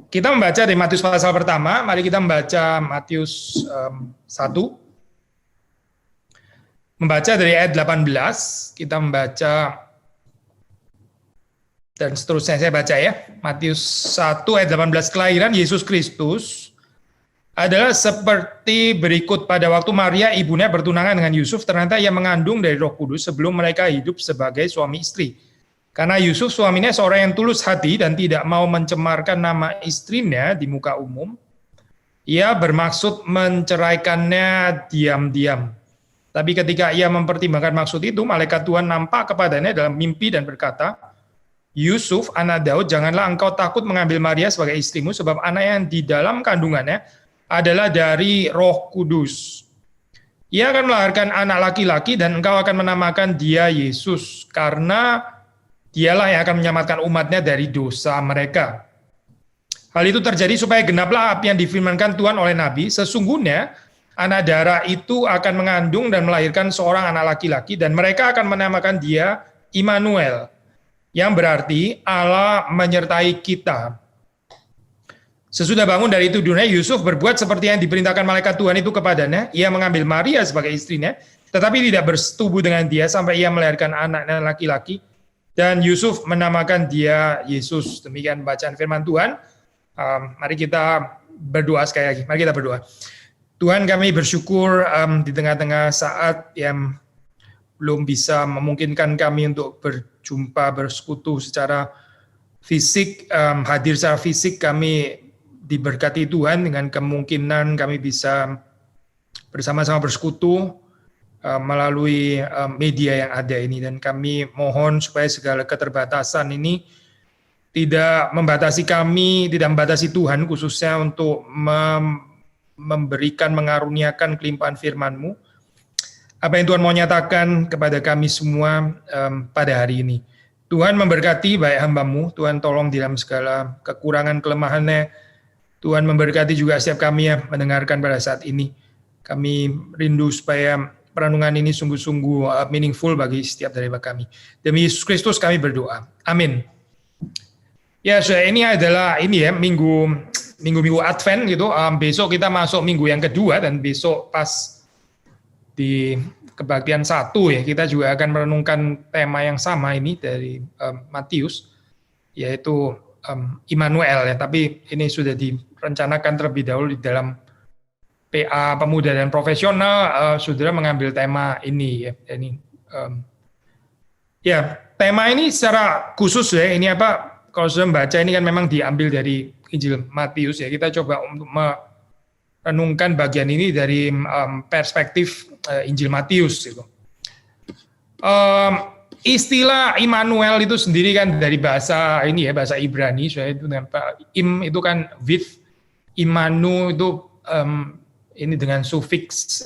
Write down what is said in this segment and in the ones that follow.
Kita membaca dari Matius pasal pertama, mari kita membaca Matius 1. Membaca dari ayat 18, kita membaca dan seterusnya saya baca ya. Matius 1 ayat 18, kelahiran Yesus Kristus adalah seperti berikut. Pada waktu Maria ibunya bertunangan dengan Yusuf, ternyata ia mengandung dari Roh Kudus sebelum mereka hidup sebagai suami istri. Karena Yusuf suaminya seorang yang tulus hati dan tidak mau mencemarkan nama istrinya di muka umum, ia bermaksud menceraikannya diam-diam. Tapi ketika ia mempertimbangkan maksud itu, malaikat Tuhan nampak kepadanya dalam mimpi dan berkata, Yusuf, anak Daud, janganlah engkau takut mengambil Maria sebagai istrimu, sebab anak yang di dalam kandungannya adalah dari Roh Kudus. Ia akan melahirkan anak laki-laki dan engkau akan menamakan dia Yesus, karena dialah yang akan menyelamatkan umatnya dari dosa mereka. Hal itu terjadi supaya genaplah apa yang difirmankan Tuhan oleh Nabi, sesungguhnya anak darah itu akan mengandung dan melahirkan seorang anak laki-laki, dan mereka akan menamakan dia Immanuel, yang berarti Allah menyertai kita. Sesudah bangun dari tidurnya, Yusuf berbuat seperti yang diperintahkan malaikat Tuhan itu kepadanya. Ia mengambil Maria sebagai istrinya, tetapi tidak bersetubuh dengan dia sampai ia melahirkan anaknya laki-laki, dan Yusuf menamakan dia Yesus. Demikian bacaan firman Tuhan. Mari kita berdoa sekali lagi. Mari kita berdoa. Tuhan, kami bersyukur di tengah-tengah saat yang belum bisa memungkinkan kami untuk berjumpa, bersekutu secara fisik, hadir secara fisik, kami diberkati Tuhan dengan kemungkinan kami bisa bersama-sama bersekutu melalui media yang ada ini. Dan kami mohon supaya segala keterbatasan ini tidak membatasi kami, tidak membatasi Tuhan, khususnya untuk memberikan, mengaruniakan kelimpahan firman-Mu. Apa yang Tuhan mau nyatakan kepada kami semua pada hari ini. Tuhan memberkati baik hamba-Mu, Tuhan tolong di dalam segala kekurangan kelemahannya. Tuhan memberkati juga setiap kami yang mendengarkan pada saat ini. Kami rindu supaya perenungan ini sungguh-sungguh meaningful bagi setiap dari kami. Demi Yesus Kristus kami berdoa. Amin. Ya, ini adalah minggu Advent gitu. Besok kita masuk minggu yang kedua, dan besok pas di kebaktian 1 ya, kita juga akan merenungkan tema yang sama ini dari Matius, yaitu Immanuel ya. Tapi ini sudah direncanakan terlebih dahulu di dalam PA Pemuda dan Profesional, saudara mengambil tema ini ya. Ini tema ini secara khusus ya. Ini apa? Kalau sudah membaca ini kan memang diambil dari Injil Matius ya. Kita coba untuk merenungkan bagian ini dari perspektif Injil Matius gitu. Istilah Immanuel itu sendiri kan dari bahasa ini ya, bahasa Ibrani. Saya itu itu kan with, Immanu itu ini dengan sufiks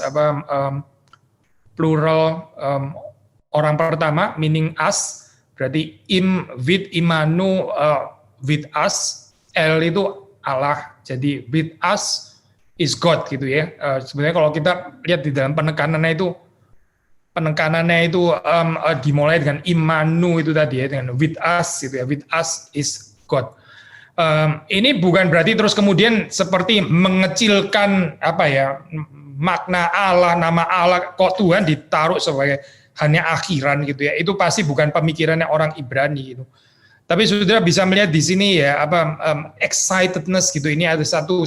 plural orang pertama meaning us. Berarti with, Immanu, with us, L itu Allah, jadi with us is God gitu ya. Sebenarnya kalau kita lihat di dalam penekanannya itu dimulai dengan Immanu itu tadi ya, dengan with us gitu ya, with us is God. Ini bukan berarti terus kemudian seperti mengecilkan makna Allah, nama Allah, kok Tuhan ditaruh sebagai hanya akhiran gitu ya. Itu pasti bukan pemikirannya orang Ibrani gitu. Tapi saudara bisa melihat di sini ya excitedness gitu. Ini ada satu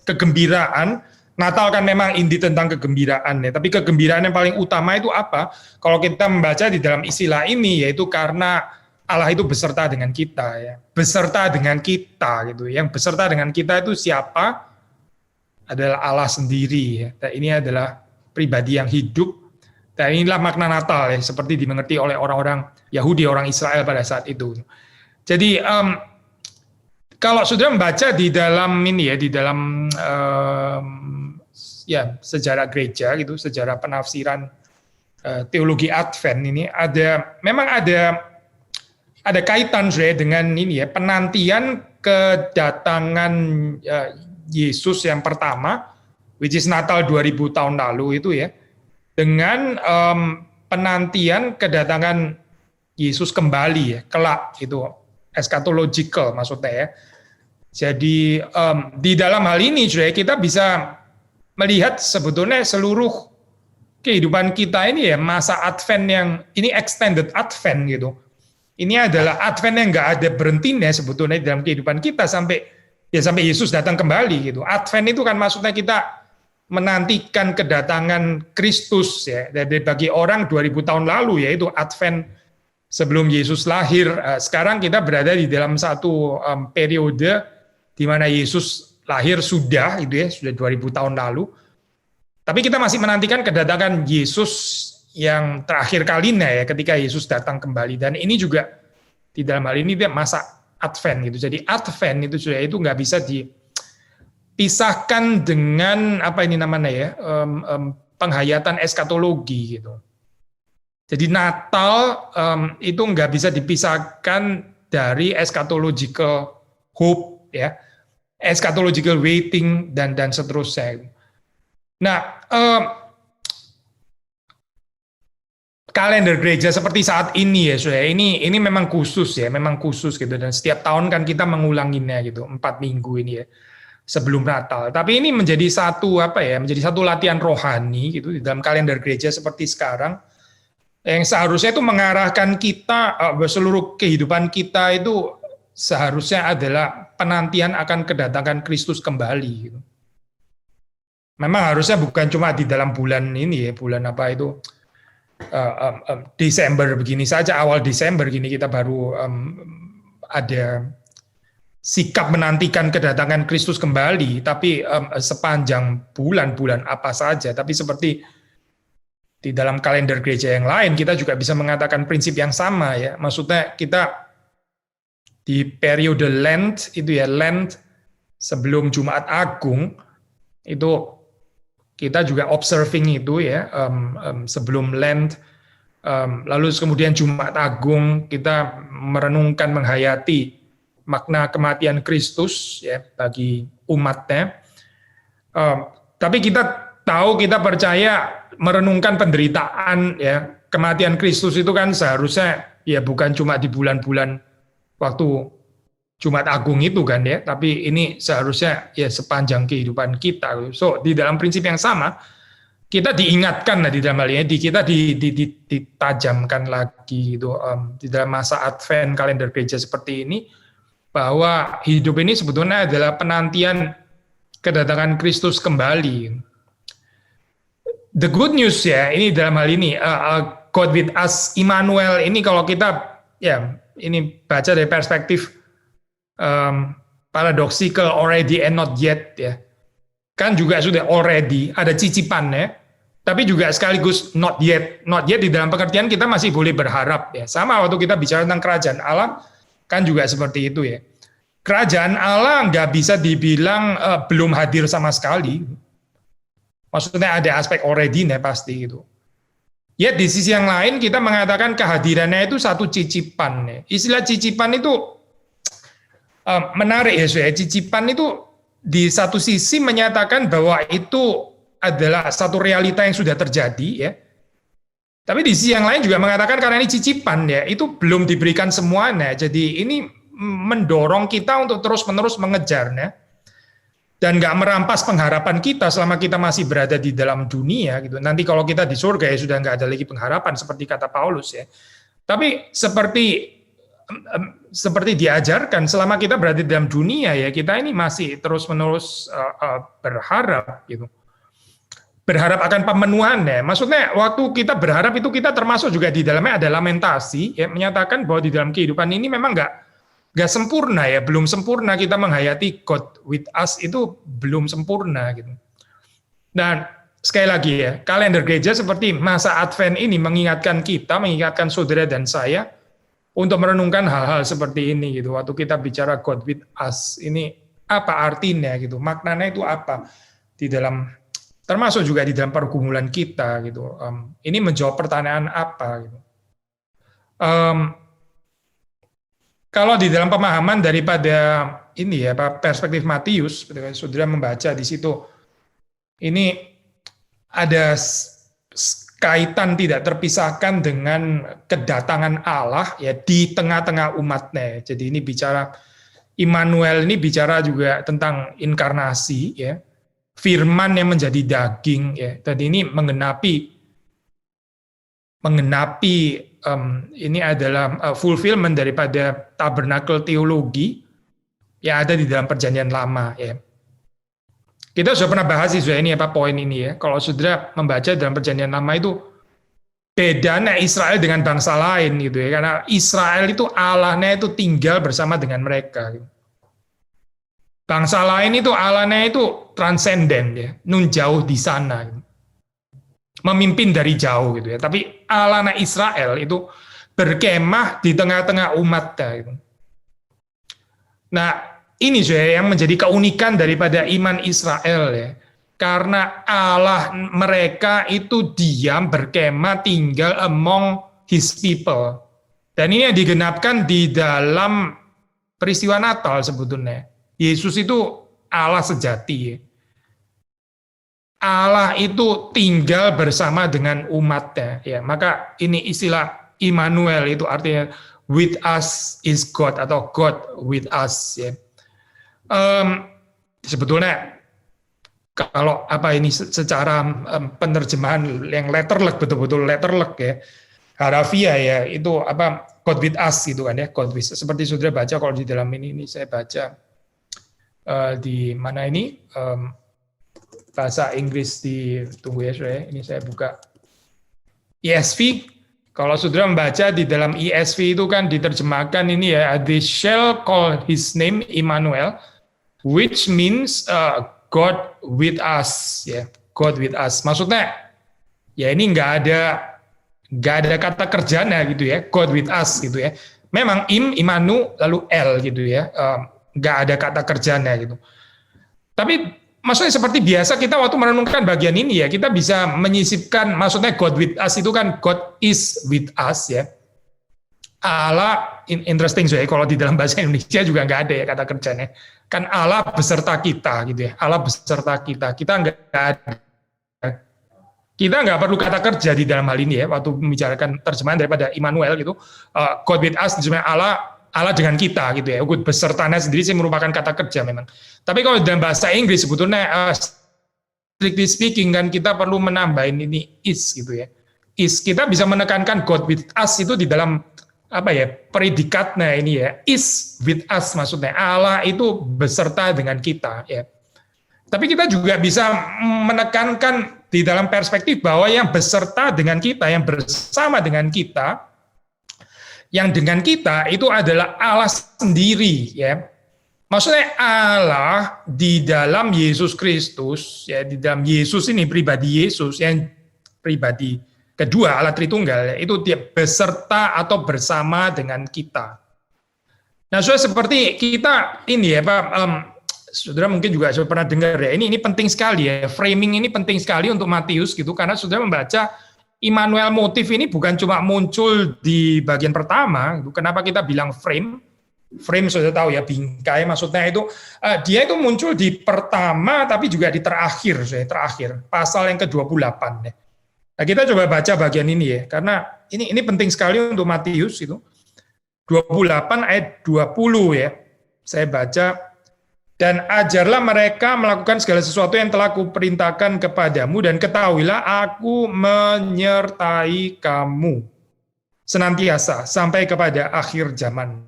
kegembiraan. Natal kan memang inti tentang kegembiraan ya. Tapi kegembiraan yang paling utama itu apa? Kalau kita membaca di dalam istilah ini, yaitu karena Allah itu beserta dengan kita ya. Beserta dengan kita gitu. Yang beserta dengan kita itu siapa? Adalah Allah sendiri ya. Dan ini adalah pribadi yang hidup. Dan inilah makna Natal ya, seperti dimengerti oleh orang-orang Yahudi, orang Israel pada saat itu. Jadi kalau sudah membaca di dalam ini ya, di dalam sejarah gereja gitu, sejarah penafsiran teologi Advent ini memang ada kaitan dengan ini ya, penantian kedatangan Yesus yang pertama, which is Natal 2000 tahun lalu itu ya. Dengan penantian kedatangan Yesus kembali ya, kelak itu eschatological maksudnya ya. Jadi di dalam hal ini kita bisa melihat sebetulnya seluruh kehidupan kita ini ya masa Advent yang ini extended Advent gitu. Ini adalah Advent yang nggak ada berhentinya sebetulnya dalam kehidupan kita sampai Yesus datang kembali gitu. Advent itu kan maksudnya kita menantikan kedatangan Kristus ya. Dari bagi orang 2000 tahun lalu yaitu Advent sebelum Yesus lahir. Sekarang kita berada di dalam satu periode di mana Yesus lahir sudah 2000 tahun lalu. Tapi kita masih menantikan kedatangan Yesus yang terakhir kalinya ya ketika Yesus datang kembali, dan ini juga di dalam hal ini dia masa Advent gitu. Jadi Advent itu nggak bisa dipisahkan dengan apa ini namanya ya penghayatan eskatologi gitu. Jadi Natal itu nggak bisa dipisahkan dari eschatological hope ya, eschatological waiting dan seterusnya. Nah, kalender gereja seperti saat ini ya, saudara, ini memang khusus ya, memang khusus gitu. Dan setiap tahun kan kita mengulanginya gitu, 4 minggu ini ya, sebelum Natal. Tapi ini menjadi satu menjadi satu latihan rohani gitu di dalam kalender gereja seperti sekarang, yang seharusnya itu mengarahkan kita seluruh kehidupan kita itu seharusnya adalah penantian akan kedatangan Kristus kembali gitu. Memang harusnya bukan cuma di dalam bulan ini ya, bulan Desember begini saja, awal Desember gini kita baru ada sikap menantikan kedatangan Kristus kembali, tapi sepanjang bulan-bulan apa saja. Tapi seperti di dalam kalender gereja yang lain, kita juga bisa mengatakan prinsip yang sama ya. Maksudnya kita di periode Lent itu ya, Lent sebelum Jumat Agung itu kita juga observing itu ya, sebelum Lent, lalu kemudian Jumat Agung kita merenungkan, menghayati makna kematian Kristus ya bagi umatnya. Tapi kita tahu, kita percaya merenungkan penderitaan ya, kematian Kristus itu kan seharusnya ya bukan cuma di bulan-bulan waktu Jumat Agung itu kan ya, tapi ini seharusnya ya sepanjang kehidupan kita. So di dalam prinsip yang sama kita diingatkan di dalam hal ini, kita ditajamkan lagi gitu di dalam masa Advent kalender gereja seperti ini, bahwa hidup ini sebetulnya adalah penantian kedatangan Kristus kembali. The good news ya ini dalam hal ini God with us, Immanuel ini kalau kita ya ini baca dari perspektif paradoxical, already and not yet ya, kan juga sudah already ada cicipannya, tapi juga sekaligus not yet di dalam pengertian kita masih boleh berharap ya. Sama waktu kita bicara tentang kerajaan Allah kan juga seperti itu ya. Kerajaan Allah nggak bisa dibilang belum hadir sama sekali, maksudnya ada aspek already nih pasti gitu. Ya di sisi yang lain kita mengatakan kehadirannya itu satu cicipan ya. Istilah cicipan itu menarik ya, soalnya cicipan itu di satu sisi menyatakan bahwa itu adalah satu realita yang sudah terjadi ya. Tapi di sisi yang lain juga mengatakan karena ini cicipan ya, itu belum diberikan semuanya. Jadi ini mendorong kita untuk terus-menerus mengejarnya dan nggak merampas pengharapan kita selama kita masih berada di dalam dunia gitu. Nanti kalau kita di surga ya sudah nggak ada lagi pengharapan seperti kata Paulus ya. Tapi seperti diajarkan selama kita berada di dalam dunia ya, kita ini masih terus-menerus berharap gitu. Berharap akan pemenuhannya. Maksudnya waktu kita berharap itu kita termasuk juga di dalamnya ada lamentasi ya, menyatakan bahwa di dalam kehidupan ini memang nggak sempurna ya, belum sempurna kita menghayati God with us itu belum sempurna gitu. Dan sekali lagi ya, kalender gereja seperti masa Advent ini mengingatkan kita, mengingatkan saudara dan saya untuk merenungkan hal-hal seperti ini gitu. Waktu kita bicara God with us ini apa artinya gitu, maknanya itu apa di dalam, termasuk juga di dalam pergumulan kita gitu. Ini menjawab pertanyaan apa gitu. Kalau di dalam pemahaman daripada ini ya perspektif Matius, saudara membaca di situ, ini ada kaitan tidak terpisahkan dengan kedatangan Allah ya di tengah-tengah umatnya. Jadi ini bicara Immanuel ini bicara juga tentang inkarnasi, ya, firman yang menjadi daging, ya, dan ini menggenapi ini adalah fulfillment daripada tabernakel teologi yang ada di dalam perjanjian lama, ya. Kita sudah pernah bahas sih ini poin ini, ya. Kalau saudara membaca dalam perjanjian lama itu bedanya Israel dengan bangsa lain gitu, ya, karena Israel itu Allahnya itu tinggal bersama dengan mereka. Gitu. Bangsa lain itu Allahnya itu transenden, ya, nun jauh di sana, gitu. Memimpin dari jauh gitu, ya. Tapi Allahnya Israel itu berkemah di tengah-tengah umatnya. Gitu. Nah, ini yang menjadi keunikan daripada iman Israel, ya. Karena Allah mereka itu diam, berkemah, tinggal among his people. Dan ini yang digenapkan di dalam peristiwa Natal sebetulnya. Yesus itu Allah sejati. Allah itu tinggal bersama dengan umatnya. Ya, maka ini istilah Immanuel itu artinya with us is God atau God with us. Ya. Sebetulnya kalau ini secara penerjemahan yang letterlek, betul-betul letterlek, ya, harafiah, ya, itu God with us gitu kan, ya, God with us. Seperti saudara baca kalau di dalam ini saya baca di mana ini bahasa Inggris tunggu ya saudara, ini saya buka ESV. Kalau saudara membaca di dalam ESV itu kan diterjemahkan ini, ya, they shall call his name Immanuel, which means God with us, ya, God with us. Maksudnya, ya ini nggak ada kata kerjanya gitu, ya, God with us gitu, ya. Memang Immanu lalu L gitu, ya, nggak ada kata kerjanya gitu. Tapi maksudnya seperti biasa kita waktu merenungkan bagian ini, ya, kita bisa menyisipkan, maksudnya God with us itu kan God is with us, ya. Allah, interesting, so, ya, kalau di dalam bahasa Indonesia juga nggak ada, ya, kata kerjanya. Kan Allah beserta kita gitu, ya. Allah beserta kita. Kita nggak perlu kata kerja di dalam hal ini, ya. Waktu membicarakan terjemahan daripada Immanuel gitu, God with us, Allah dengan kita gitu, ya. Besertanya sendiri sih merupakan kata kerja memang. Tapi kalau dalam bahasa Inggris sebetulnya strictly speaking kan kita perlu menambahin ini is gitu, ya. Is, kita bisa menekankan God with us itu di dalam predikatnya ini, ya, is with us, maksudnya Allah itu beserta dengan kita, ya. Tapi kita juga bisa menekankan di dalam perspektif bahwa yang beserta dengan kita, yang bersama dengan kita, yang dengan kita itu adalah Allah sendiri, ya. Maksudnya Allah di dalam Yesus Kristus, ya, di dalam Yesus ini pribadi Yesus yang pribadi kedua Allah Tritunggal, itu dia beserta atau bersama dengan kita. Nah, seperti kita ini, ya, Pak, saudara mungkin juga sudah pernah dengar, ya, ini penting sekali, ya, framing ini penting sekali untuk Matius gitu, karena saudara membaca Immanuel motif ini bukan cuma muncul di bagian pertama, gitu. Kenapa kita bilang frame sudah tahu, ya, bingkai, maksudnya itu dia itu muncul di pertama tapi juga di terakhir, pasal yang ke-28, ya. Nah, kita coba baca bagian ini, ya, karena ini penting sekali untuk Matius itu. 28 ayat 20, ya. Saya baca, dan ajarlah mereka melakukan segala sesuatu yang telah kuperintahkan kepadamu, dan ketahuilah aku menyertai kamu senantiasa sampai kepada akhir zaman.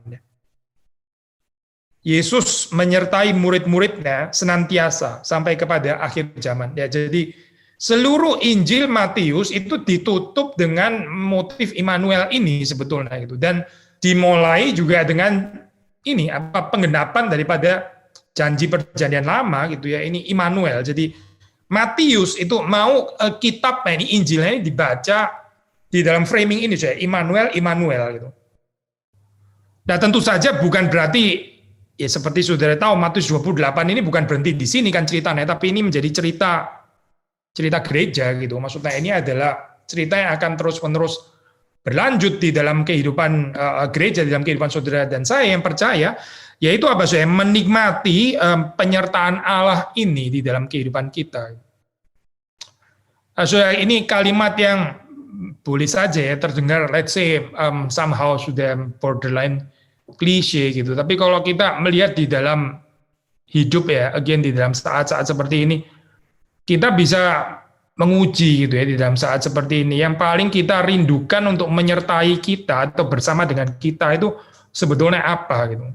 Yesus menyertai murid-muridnya senantiasa sampai kepada akhir zaman. Ya, jadi seluruh Injil Matius itu ditutup dengan motif Immanuel ini sebetulnya gitu, dan dimulai juga dengan ini penggenapan daripada janji perjanjian lama gitu, ya, ini Immanuel. Jadi Matius itu mau kitabnya ini, Injilnya ini dibaca di dalam framing ini, saya Immanuel gitu. Nah, tentu saja bukan berarti, ya, seperti saudara tahu Matius 28 ini bukan berhenti di sini kan ceritanya, tapi ini menjadi cerita gereja gitu. Maksudnya ini adalah cerita yang akan terus-menerus berlanjut di dalam kehidupan gereja, di dalam kehidupan saudara dan saya yang percaya, yaitu saya menikmati penyertaan Allah ini di dalam kehidupan kita. Saudara, ini kalimat yang boleh saja, ya, terdengar let's say somehow sudah borderline klise gitu. Tapi kalau kita melihat di dalam hidup ya, again di dalam saat-saat seperti ini, kita bisa menguji gitu ya di dalam saat seperti ini. Yang paling kita rindukan untuk menyertai kita atau bersama dengan kita itu sebetulnya apa gitu.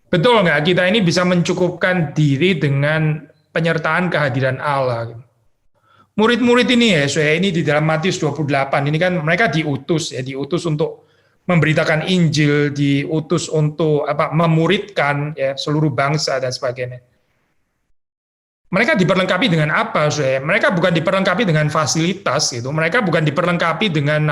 Betul nggak kita ini bisa mencukupkan diri dengan penyertaan kehadiran Allah gitu. Murid-murid ini ya, saya ini di dalam Matius 28 ini kan mereka diutus untuk memberitakan Injil, diutus untuk memuridkan ya seluruh bangsa dan sebagainya. Mereka diperlengkapi dengan apa, saya? Mereka bukan diperlengkapi dengan fasilitas gitu. Mereka bukan diperlengkapi dengan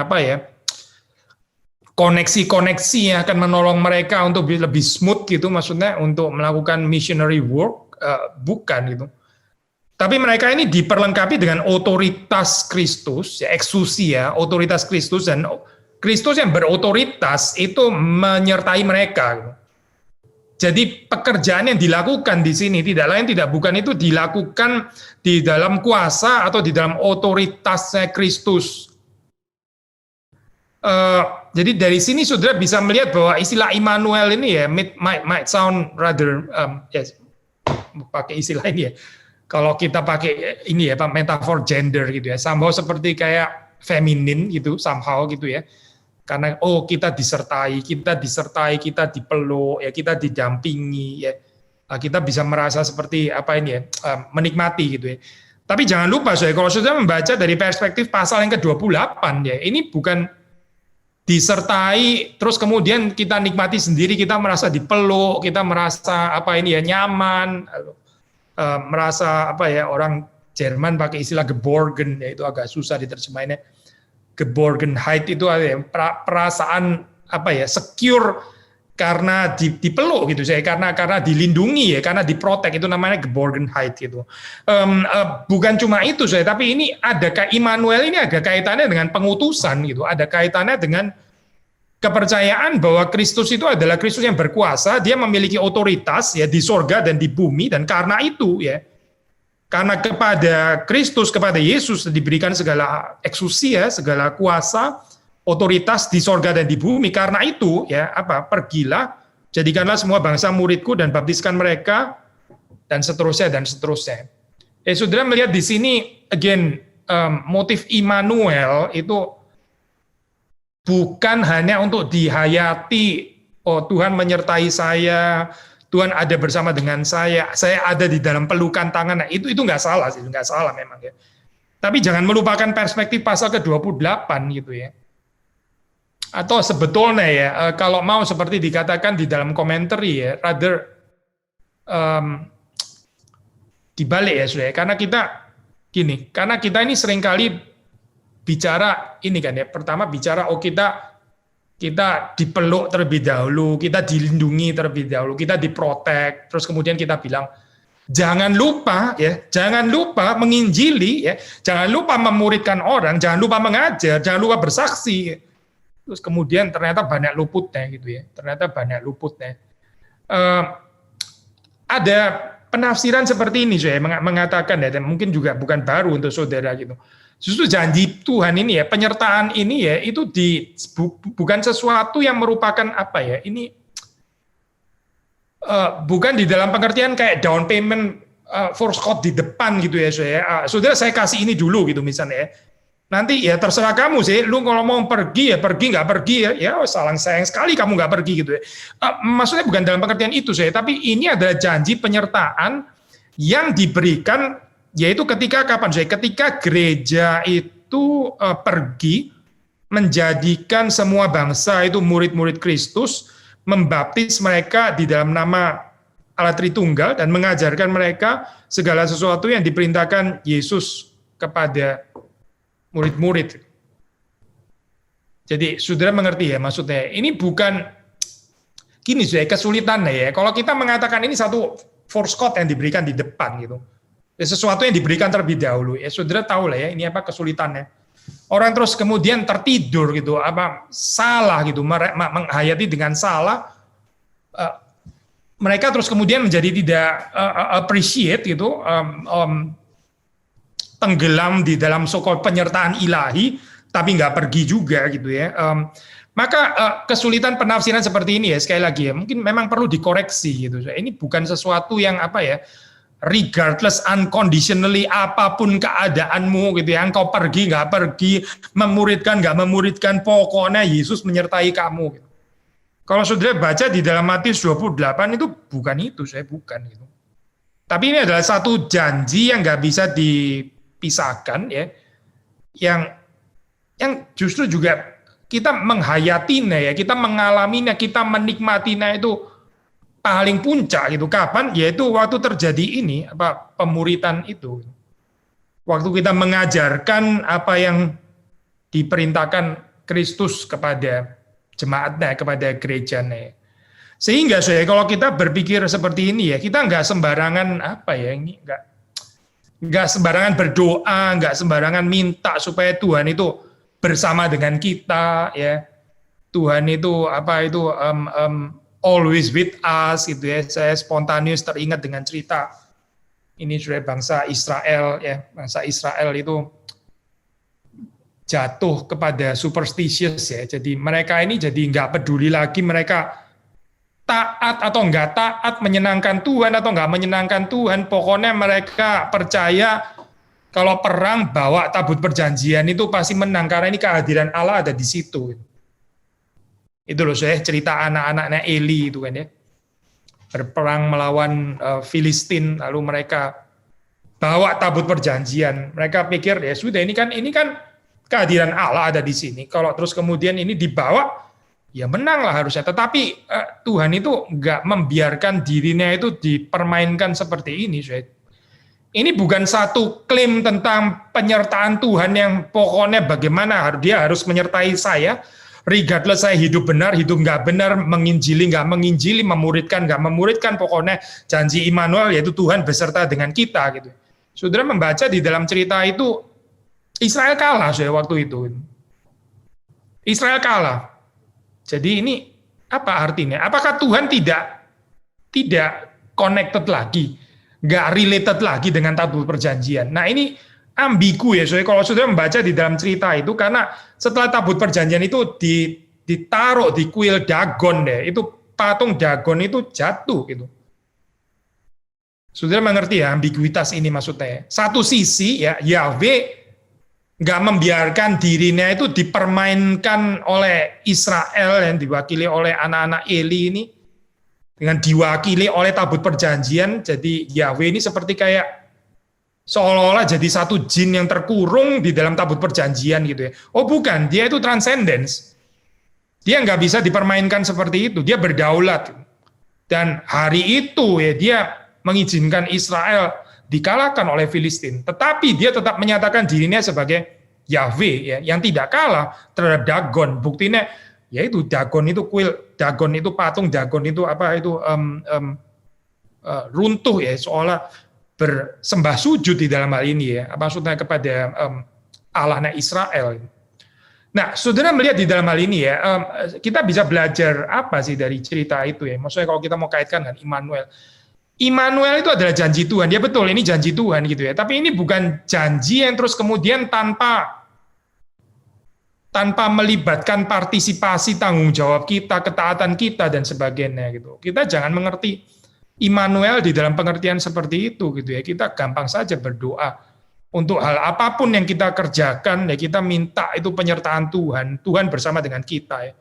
koneksi-koneksi yang akan menolong mereka untuk lebih smooth gitu, maksudnya untuk melakukan missionary work, bukan gitu. Tapi mereka ini diperlengkapi dengan otoritas Kristus, ya, exousia, otoritas Kristus, dan Kristus yang berotoritas itu menyertai mereka. Jadi pekerjaan yang dilakukan di sini tidak lain tidak bukan itu dilakukan di dalam kuasa atau di dalam otoritasnya Kristus. Jadi dari sini saudara bisa melihat bahwa istilah Immanuel ini ya might sound rather pakai istilah ini ya. Kalau kita pakai ini ya metafor gender gitu ya, somehow seperti kayak feminin gitu, somehow gitu ya. Karena kita disertai, kita dipeluk, ya kita didampingi, ya kita bisa merasa seperti menikmati gitu ya. Tapi jangan lupa kalau saudara membaca dari perspektif pasal yang ke-28 ya, ini bukan disertai terus kemudian kita nikmati sendiri, kita merasa dipeluk, kita merasa nyaman, merasa orang Jerman pakai istilah geborgen, ya itu agak susah diterjemahinnya. Geborgenheit itu perasaan secure karena dipeluk gitu saya, karena dilindungi ya, karena diprotek, itu namanya geborgenheit gitu. Bukan cuma itu saya, tapi ini Immanuel ini ada kaitannya dengan pengutusan gitu, ada kaitannya dengan kepercayaan bahwa Kristus itu adalah Kristus yang berkuasa, dia memiliki otoritas ya di sorga dan di bumi, dan karena itu ya, karena kepada Kristus, kepada Yesus diberikan segala exousia, segala kuasa, otoritas di sorga dan di bumi. Karena itu ya pergilah, jadikanlah semua bangsa muridku dan baptiskan mereka, dan seterusnya dan seterusnya. Saudara melihat di sini again motif Immanuel itu bukan hanya untuk dihayati, Tuhan menyertai saya, Tuhan ada bersama dengan saya ada di dalam pelukan tangan. Nah, itu nggak salah sih, nggak salah memang ya. Tapi jangan melupakan perspektif pasal ke-28 gitu ya. Atau sebetulnya ya, kalau mau seperti dikatakan di dalam komentar ya, rather dibalik ya sudah ya. Karena kita ini seringkali bicara ini kan ya, pertama bicara kita dipeluk terlebih dahulu, kita dilindungi terlebih dahulu, kita diprotek, terus kemudian kita bilang jangan lupa menginjili ya, jangan lupa memuridkan orang, jangan lupa mengajar, jangan lupa bersaksi. Terus kemudian ternyata banyak luputnya gitu ya, ada penafsiran seperti ini saya mengatakan ya, dan mungkin juga bukan baru untuk saudara gitu. Justru janji Tuhan ini ya, penyertaan ini ya, itu bukan sesuatu yang merupakan ini bukan di dalam pengertian kayak down payment force code di depan gitu ya saya. Saudara saya kasih ini dulu gitu misalnya ya. Nanti ya terserah kamu sih, lu kalau mau pergi ya pergi, nggak pergi ya sayang sekali kamu nggak pergi gitu ya. Maksudnya bukan dalam pengertian itu saya, tapi ini adalah janji penyertaan yang diberikan. Yaitu ketika gereja itu pergi menjadikan semua bangsa itu murid-murid Kristus, membaptis mereka di dalam nama Allah Tritunggal dan mengajarkan mereka segala sesuatu yang diperintahkan Yesus kepada murid-murid. Jadi saudara mengerti ya maksudnya. Ini bukan gini saudara, kesulitannya ya. Kalau kita mengatakan ini satu force code yang diberikan di depan gitu. Sesuatu yang diberikan terlebih dahulu. Ya saudara tahu lah ya, ini kesulitannya. Orang terus kemudian tertidur gitu, salah gitu, menghayati dengan salah. Mereka terus kemudian menjadi tidak appreciate gitu, tenggelam di dalam so-called penyertaan ilahi, tapi nggak pergi juga gitu ya. Maka kesulitan penafsiran seperti ini ya, sekali lagi ya, mungkin memang perlu dikoreksi gitu. Ini bukan sesuatu yang apa ya, regardless, unconditionally, apapun keadaanmu gitu ya, engkau pergi nggak pergi, memuridkan nggak memuridkan, pokoknya Yesus menyertai kamu gitu. Kalau saudara baca di dalam Matius 28 itu bukan itu, saya bukan gitu. Tapi ini adalah satu janji yang nggak bisa dipisahkan ya, yang justru juga kita menghayatinya ya, kita mengalaminya, kita menikmatinya itu paling puncak gitu. Kapan? Yaitu waktu terjadi ini pemuritan itu. Waktu kita mengajarkan apa yang diperintahkan Kristus kepada jemaatnya, kepada gerejanya. Sehingga kalau kita berpikir seperti ini ya, kita nggak sembarangan nggak sembarangan berdoa, nggak sembarangan minta supaya Tuhan itu bersama dengan kita ya. Tuhan itu always with us gitu ya. Saya spontaneous teringat dengan cerita ini sudah bangsa Israel ya. Bangsa Israel itu jatuh kepada superstitious ya. Jadi mereka ini jadi nggak peduli lagi mereka taat atau nggak taat, menyenangkan Tuhan atau nggak menyenangkan Tuhan. Pokoknya mereka percaya kalau perang bawa tabut perjanjian itu pasti menang karena ini kehadiran Allah ada di situ. Itu loh saya cerita anak-anaknya Eli itu kan ya. Berperang melawan Filistin lalu mereka bawa tabut perjanjian. Mereka pikir ya sudah ini kan kehadiran Allah ada di sini. Kalau terus kemudian ini dibawa ya menanglah harusnya. Tetapi Tuhan itu nggak membiarkan dirinya itu dipermainkan seperti ini. Ini bukan satu klaim tentang penyertaan Tuhan yang pokoknya bagaimana dia harus menyertai saya, regardless saya hidup benar, hidup nggak benar, menginjili nggak menginjili, memuridkan nggak memuridkan, pokoknya janji Immanuel yaitu Tuhan beserta dengan kita gitu. Saudara membaca di dalam cerita itu Israel kalah waktu itu. Israel kalah. Jadi ini apa artinya? Apakah Tuhan tidak connected lagi, nggak related lagi dengan tabut perjanjian? Nah ini ambigu ya, soalnya kalau saudara membaca di dalam cerita itu, karena setelah tabut perjanjian itu ditaruh di kuil Dagon deh, itu patung Dagon itu jatuh gitu. Saudara mengerti ya ambiguitas ini maksudnya? Satu sisi ya Yahweh nggak membiarkan dirinya itu dipermainkan oleh Israel yang diwakili oleh anak-anak Eli ini, dengan diwakili oleh tabut perjanjian. Jadi Yahweh ini seperti kayak seolah-olah jadi satu jin yang terkurung di dalam tabut perjanjian gitu ya. Oh bukan, dia itu transcendence. Dia nggak bisa dipermainkan seperti itu, dia berdaulat. Dan hari itu ya dia mengizinkan Israel dikalahkan oleh Filistin, tetapi dia tetap menyatakan dirinya sebagai Yahweh ya, yang tidak kalah terhadap Dagon. Buktinya yaitu Dagon itu kuil, Dagon itu patung, Dagon itu runtuh ya, seolah bersembah sujud di dalam hal ini ya, maksudnya kepada Allahnya Israel. Nah, saudara melihat di dalam hal ini ya, kita bisa belajar apa sih dari cerita itu ya? Maksudnya kalau kita mau kaitkan dengan Immanuel. Immanuel itu adalah janji Tuhan, dia betul ini janji Tuhan gitu ya. Tapi ini bukan janji yang terus kemudian tanpa melibatkan partisipasi tanggung jawab kita, ketaatan kita dan sebagainya gitu. Kita jangan mengerti Immanuel di dalam pengertian seperti itu gitu ya. Kita gampang saja berdoa untuk hal apapun yang kita kerjakan ya, kita minta itu penyertaan Tuhan, Tuhan bersama dengan kita ya.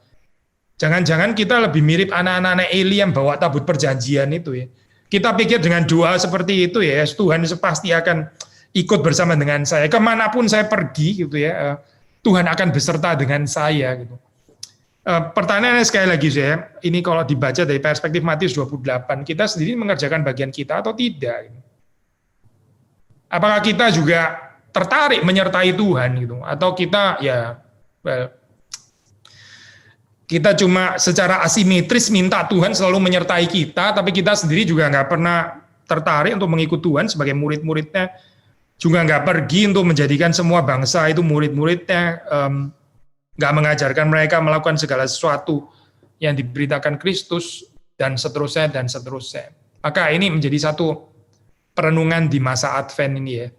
Jangan-jangan kita lebih mirip anak-anak Eli yang bawa tabut perjanjian itu ya. Kita pikir dengan doa seperti itu ya, Tuhan pasti akan ikut bersama dengan saya. Kemanapun saya pergi gitu ya, Tuhan akan beserta dengan saya gitu. Pertanyaannya sekali lagi saya, ini kalau dibaca dari perspektif Matius 28, kita sendiri mengerjakan bagian kita atau tidak? Apakah kita juga tertarik menyertai Tuhan gitu? Atau kita kita cuma secara asimetris minta Tuhan selalu menyertai kita, tapi kita sendiri juga nggak pernah tertarik untuk mengikut Tuhan sebagai murid-muridnya, juga nggak pergi untuk menjadikan semua bangsa itu murid-muridnya, nggak mengajarkan mereka melakukan segala sesuatu yang diberitakan Kristus, dan seterusnya, dan seterusnya. Maka ini menjadi satu perenungan di masa Advent ini ya.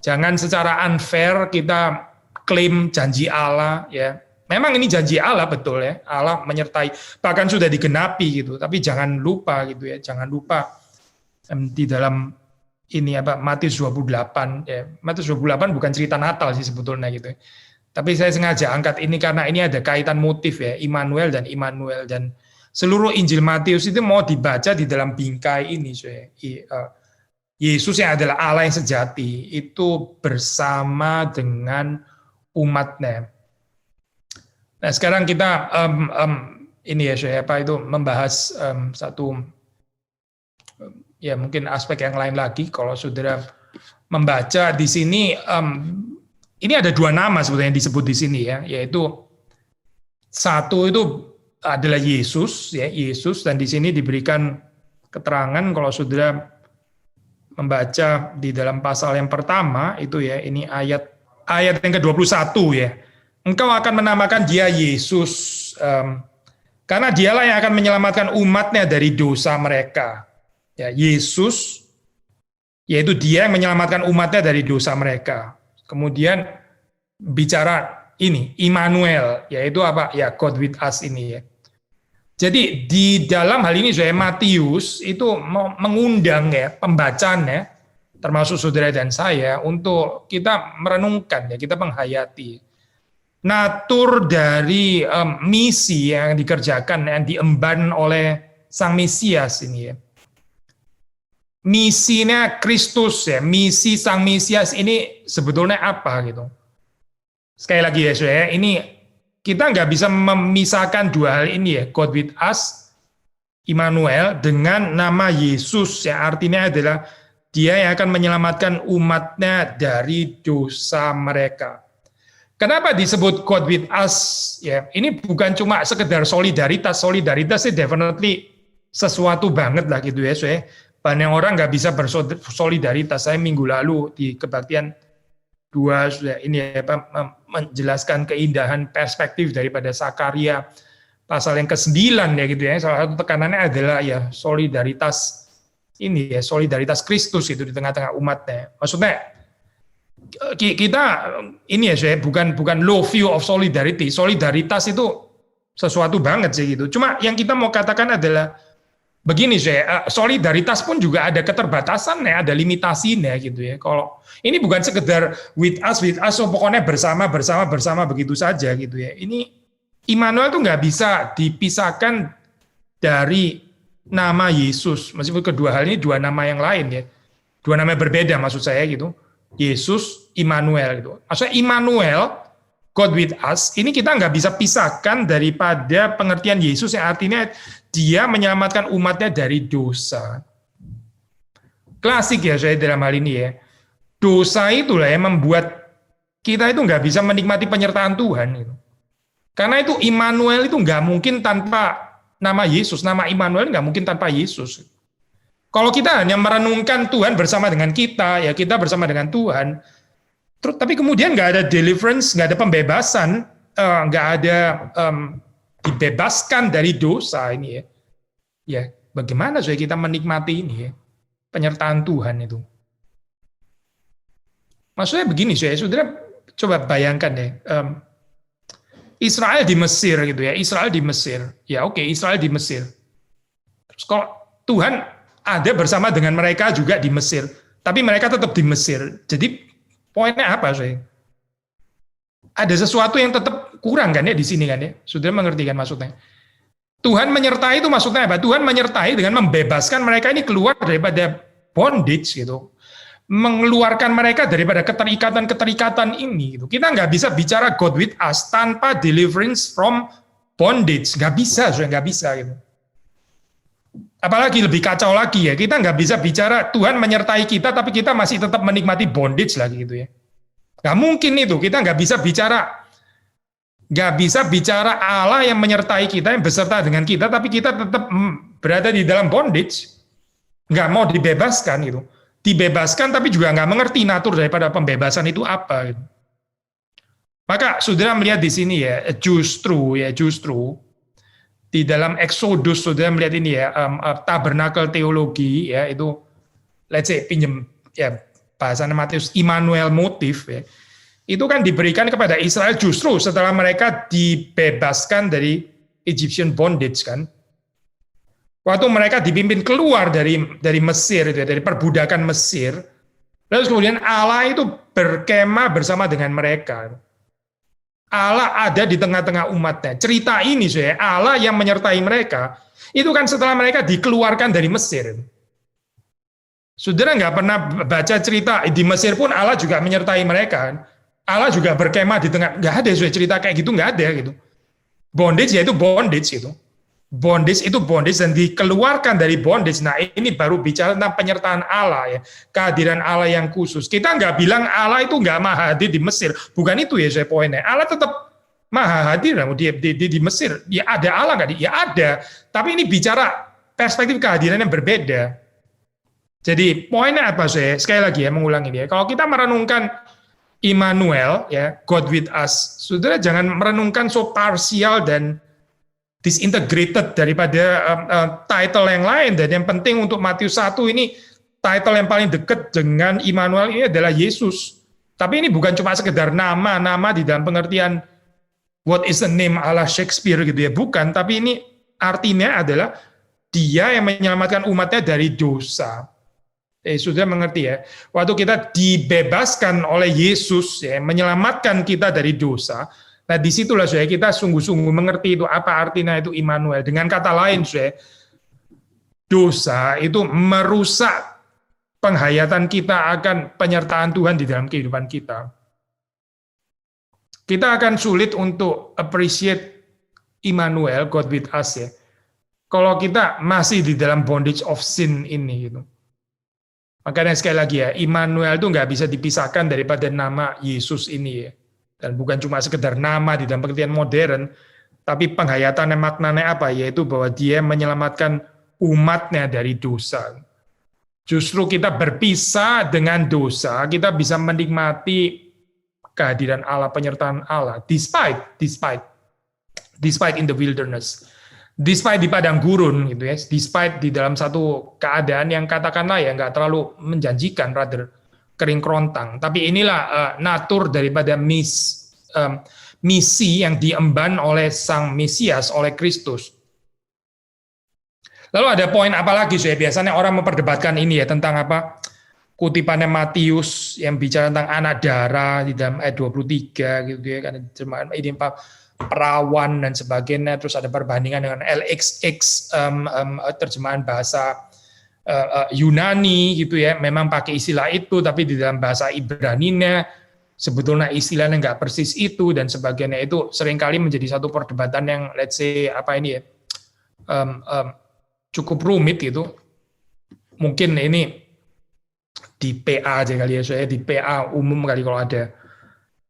Jangan secara unfair kita klaim janji Allah ya. Memang ini janji Allah betul ya, Allah menyertai, bahkan sudah digenapi gitu. Tapi jangan lupa gitu ya, jangan lupa di dalam ini Matius 28 ya. Matius 28 bukan cerita Natal sih sebetulnya gitu ya. Tapi saya sengaja angkat ini karena ini ada kaitan motif ya, Immanuel dan seluruh Injil Matius itu mau dibaca di dalam bingkai ini. Yesus yang adalah Allah yang sejati itu bersama dengan umatnya. Nah sekarang kita ini ya membahas satu ya mungkin aspek yang lain lagi. Kalau saudara membaca di sini, ini ada dua nama sebetulnya yang disebut di sini ya, yaitu satu itu adalah Yesus ya, Yesus, dan di sini diberikan keterangan kalau saudara membaca di dalam pasal yang pertama itu ya, ini ayat yang ke-21 ya. Engkau akan menamakan dia Yesus, karena dialah yang akan menyelamatkan umatnya dari dosa mereka. Ya, Yesus, yaitu dia yang menyelamatkan umatnya dari dosa mereka. Kemudian bicara ini, Immanuel, yaitu apa? Ya, God with us ini ya. Jadi di dalam hal ini saya Matius itu mengundang ya pembacanya, termasuk saudara dan saya, untuk kita merenungkan ya, kita menghayati natur dari misi yang dikerjakan, yang diemban oleh Sang Mesias ini ya. Misinya Kristus ya, misi Sang Mesias ini sebetulnya apa gitu. Sekali lagi ya saudara, ini kita nggak bisa memisahkan dua hal ini ya, God with us, Immanuel, dengan nama Yesus yang artinya adalah dia yang akan menyelamatkan umatnya dari dosa mereka. Kenapa disebut God with us? Ya, ini bukan cuma sekedar solidaritas. Solidaritas itu definitely sesuatu banget lah gitu ya. Soalnya banyak orang nggak bisa bersolidaritas. Saya minggu lalu di kebaktian 2 sudah ini menjelaskan keindahan perspektif daripada Sakaria pasal yang ke-9 ya gitu ya. Salah satu tekanannya adalah ya solidaritas ini ya, solidaritas Kristus itu di tengah-tengah umatnya. Maksudnya kita ini ya saya bukan low view of solidarity. Solidaritas itu sesuatu banget sih gitu. Cuma yang kita mau katakan adalah begini saya, solidaritas pun juga ada keterbatasannya, ada limitasinya gitu ya. Kalau ini bukan sekedar with us, so pokoknya bersama begitu saja gitu ya. Ini Immanuel tuh nggak bisa dipisahkan dari nama Yesus. Meskipun kedua hal ini dua nama yang lain ya, dua nama berbeda maksud saya gitu. Yesus, Immanuel gitu. Maksudnya Immanuel, God with us, ini kita nggak bisa pisahkan daripada pengertian Yesus yang artinya dia menyelamatkan umatnya dari dosa. Klasik ya saya dalam hal ini ya. Dosa itulah yang membuat kita itu nggak bisa menikmati penyertaan Tuhan. Gitu. Karena itu Immanuel itu nggak mungkin tanpa nama Yesus. Nama Immanuel nggak mungkin tanpa Yesus. Kalau kita hanya merenungkan Tuhan bersama dengan kita, ya kita bersama dengan Tuhan, terus tapi kemudian nggak ada deliverance, nggak ada pembebasan, nggak ada dibebaskan dari dosa ini ya. Ya, bagaimana supaya kita menikmati ini ya, penyertaan Tuhan itu. Maksudnya begini saudara coba bayangkan ya, Israel di Mesir gitu ya, Israel di Mesir, ya oke, Israel di Mesir. Terus kalau Tuhan ada bersama dengan mereka juga di Mesir, tapi mereka tetap di Mesir. Jadi poinnya apa sih? Ada sesuatu yang tetap kurang kan ya di sini kan ya? Saudara mengerti kan maksudnya? Tuhan menyertai itu maksudnya apa? Tuhan menyertai dengan membebaskan mereka ini keluar daripada bondage gitu, mengeluarkan mereka daripada keterikatan ini. Gitu. Kita nggak bisa bicara God with us tanpa deliverance from bondage, nggak bisa, nggak bisa gitu. Apalagi lebih kacau lagi ya, kita nggak bisa bicara Tuhan menyertai kita, tapi kita masih tetap menikmati bondage lagi gitu ya. Nggak mungkin itu, kita nggak bisa bicara Allah yang menyertai kita, yang beserta dengan kita, tapi kita tetap berada di dalam bondage, nggak mau dibebaskan gitu. Dibebaskan tapi juga nggak mengerti natur daripada pembebasan itu apa. Gitu. Maka saudara melihat di sini ya, justru di dalam Exodus saudara melihat ini ya, tabernakel teologi ya itu let's say pinjem ya bahasa Matius Immanuel motif ya. itu kan diberikan kepada Israel justru setelah mereka dibebaskan dari Egyptian bondage kan. Waktu mereka dipimpin keluar dari Mesir, dari perbudakan Mesir, lalu kemudian Allah itu berkemah bersama dengan mereka. Allah ada di tengah-tengah umatnya. Cerita ini, Allah yang menyertai mereka, itu kan setelah mereka dikeluarkan dari Mesir. Saudara nggak pernah baca cerita di Mesir pun Allah juga menyertai mereka. Allah juga berkemah di tengah. Nggak ada cerita kayak gitu, nggak ada gitu. Bondage yaitu bondage gitu. Bondage itu bondage dan dikeluarkan dari bondage. Nah ini baru bicara tentang penyertaan Allah ya, kehadiran Allah yang khusus. Kita nggak bilang Allah itu nggak maha hadir di Mesir, bukan itu ya saya poinnya. Allah tetap maha hadir di Mesir. Ya ada Allah nggak? Ya ada. Tapi ini bicara perspektif kehadiran yang berbeda. Jadi poinnya apa saya? Sekali lagi ya mengulang ini ya. Kalau kita merenungkan Immanuel ya, God with us, saudara jangan merenungkan so parsial dan disintegrated daripada title yang lain. Dan yang penting untuk Matius 1 ini title yang paling dekat dengan Immanuel ini adalah Yesus. Tapi ini bukan cuma sekedar nama di dalam pengertian what is the name ala Shakespeare gitu ya, bukan. Tapi ini artinya adalah Dia yang menyelamatkan umatnya dari dosa. Sudah mengerti ya? Waktu kita dibebaskan oleh Yesus ya, menyelamatkan kita dari dosa. Nah, disitulah saya kita sungguh-sungguh mengerti itu apa artinya itu Immanuel. Dengan kata lain, saya dosa itu merusak penghayatan kita akan penyertaan Tuhan di dalam kehidupan kita. Kita akan sulit untuk appreciate Immanuel, God with us ya. Kalau kita masih di dalam bondage of sin ini gitu. Makanya sekali lagi ya, Immanuel itu nggak bisa dipisahkan daripada nama Yesus ini ya. Dan bukan cuma sekedar nama di dalam pengertian modern, tapi penghayatan maknanya apa? Yaitu bahwa Dia menyelamatkan umatnya dari dosa. Justru kita berpisah dengan dosa, kita bisa menikmati kehadiran Allah, penyertaan Allah, despite in the wilderness, despite di padang gurun, gitu ya, despite di dalam satu keadaan yang katakanlah ya nggak terlalu menjanjikan, rather kering kerontang. Tapi inilah natur daripada misi yang diemban oleh Sang Mesias, oleh Kristus. Lalu ada poin apa lagi? Biasanya orang memperdebatkan ini ya, tentang apa? Kutipannya Matius yang bicara tentang anak darah di dalam ayat 23 gitu ya, kan ini perawan dan sebagainya. Terus ada perbandingan dengan LXX terjemahan bahasa Yunani gitu ya, memang pakai istilah itu, tapi di dalam bahasa Ibraninya sebetulnya istilahnya nggak persis itu dan sebagainya. Itu seringkali menjadi satu perdebatan yang let's say apa ini ya, cukup rumit gitu. Mungkin ini di PA aja kali ya, saya di PA umum kali kalau ada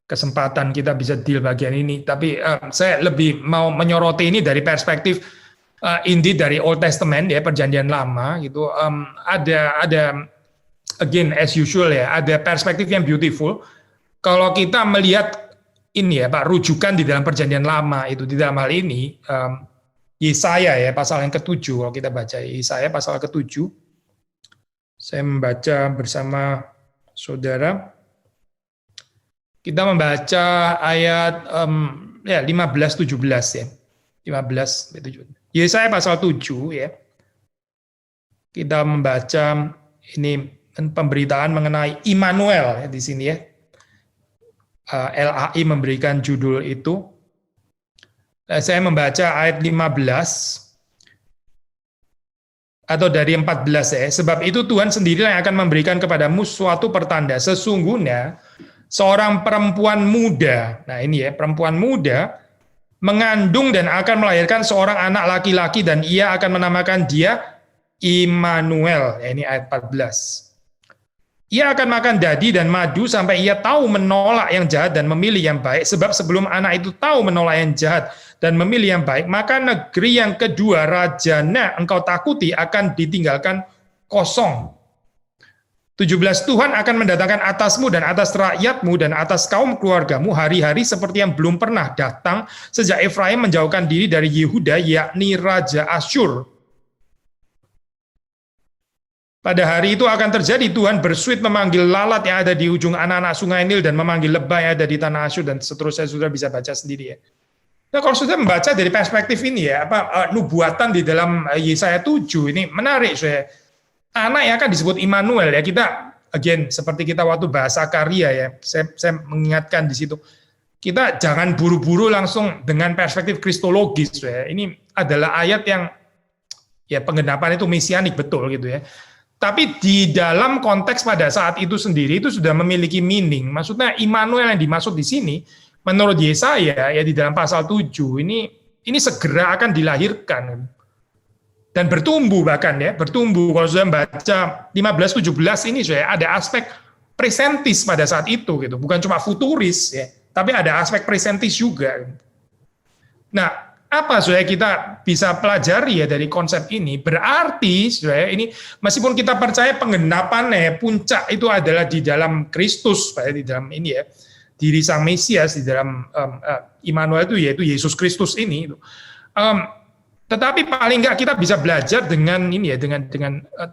kesempatan kita bisa deal bagian ini. Tapi saya lebih mau menyoroti ini dari perspektif indeed dari Old Testament ya, Perjanjian Lama gitu. Ada again as usual ya, ada perspektif yang beautiful. Kalau kita melihat ini ya Pak, rujukan di dalam Perjanjian Lama itu di dalam hal ini Yesaya ya, pasal yang ke-7. Kalau kita baca Yesaya pasal ke-7, saya membaca bersama saudara. Kita membaca ayat 15-17 ya. 15-17. Yesaya pasal 7 ya. Kita membaca ini pemberitaan mengenai Immanuel ya, di sini ya. LAI memberikan judul itu. Saya membaca ayat 15 atau dari 14 ya. Sebab itu Tuhan sendirilah yang akan memberikan kepadamu suatu pertanda. Sesungguhnya seorang perempuan muda, nah ini ya, perempuan muda mengandung dan akan melahirkan seorang anak laki-laki dan ia akan menamakan dia Immanuel. Ya, ini ayat 14. Ia akan makan dadi dan madu sampai ia tahu menolak yang jahat dan memilih yang baik. Sebab sebelum anak itu tahu menolak yang jahat dan memilih yang baik, maka negeri yang kedua, rajanya engkau takuti, akan ditinggalkan kosong. 17, Tuhan akan mendatangkan atasmu dan atas rakyatmu dan atas kaum keluargamu hari-hari seperti yang belum pernah datang sejak Efraim menjauhkan diri dari Yehuda, yakni Raja Asyur. Pada hari itu akan terjadi Tuhan bersuit memanggil lalat yang ada di ujung anak-anak sungai Nil dan memanggil lebah yang ada di tanah Asyur dan seterusnya. Sudah bisa baca sendiri ya. Nah, kalau sudah membaca dari perspektif ini ya, nubuatan di dalam Yesaya 7 ini menarik saya. Anak yang akan disebut Immanuel ya, kita again seperti kita waktu bahasa karya ya, saya mengingatkan di situ. Kita jangan buru-buru langsung dengan perspektif kristologis ya. Ini adalah ayat yang ya penggenapan itu mesianik betul gitu ya. Tapi di dalam konteks pada saat itu sendiri itu sudah memiliki meaning. Maksudnya Immanuel yang dimaksud di sini menurut Yesaya ya di dalam pasal 7 ini segera akan dilahirkan dan bertumbuh bahkan ya, bertumbuh. Kalau sudah membaca 15-17 ini saya ada aspek presentis pada saat itu gitu, bukan cuma futuris ya, tapi ada aspek presentis juga. Nah, apa supaya kita bisa pelajari ya dari konsep ini? Berarti supaya ini meskipun kita percaya penggenapannya puncak itu adalah di dalam Kristus, di dalam ini ya, diri Sang Mesias, di dalam Immanuel itu yaitu Yesus Kristus ini. Tetapi paling enggak kita bisa belajar dengan ini ya, dengan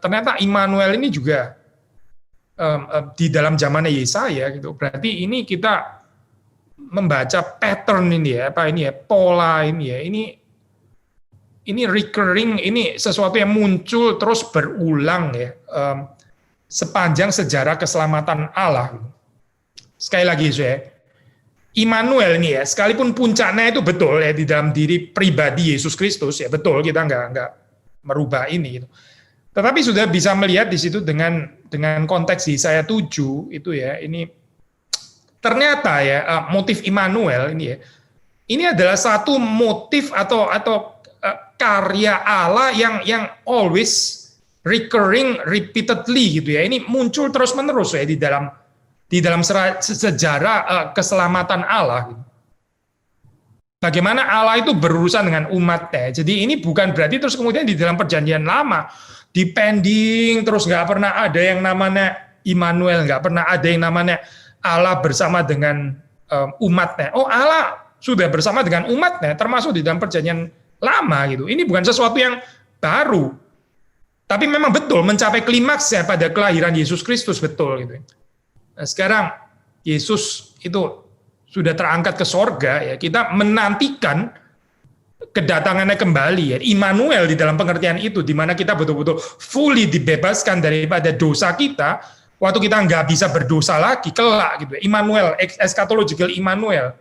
ternyata Immanuel ini juga di dalam zamannya Yesaya gitu. Berarti ini kita membaca pattern ini ya, pola ini ya, ini recurring, ini sesuatu yang muncul terus berulang ya, sepanjang sejarah keselamatan Allah. Sekali lagi saya, Immanuel ini ya, sekalipun puncaknya itu betul ya di dalam diri pribadi Yesus Kristus ya, betul kita nggak merubah ini gitu. Tetapi sudah bisa melihat di situ dengan konteks Yesaya 7 itu ya, ini ternyata ya motif Immanuel ini ya, ini adalah satu motif atau karya Allah yang always recurring repeatedly gitu ya. Ini muncul terus menerus ya di dalam sejarah keselamatan Allah. Bagaimana Allah itu berurusan dengan umatnya. Jadi ini bukan berarti terus kemudian di dalam perjanjian lama dipending terus nggak pernah ada yang namanya Immanuel, nggak pernah ada yang namanya Allah bersama dengan umatnya. Oh, Allah sudah bersama dengan umatnya, termasuk di dalam perjanjian lama gitu. Ini bukan sesuatu yang baru, tapi memang betul mencapai klimaksnya pada kelahiran Yesus Kristus, betul gitu. Nah, sekarang Yesus itu sudah terangkat ke sorga ya. Kita menantikan kedatangannya kembali ya. Immanuel di dalam pengertian itu, di mana kita betul-betul fully dibebaskan daripada dosa kita. Waktu kita nggak bisa berdosa lagi, kelak gitu. Immanuel, eschatological Immanuel.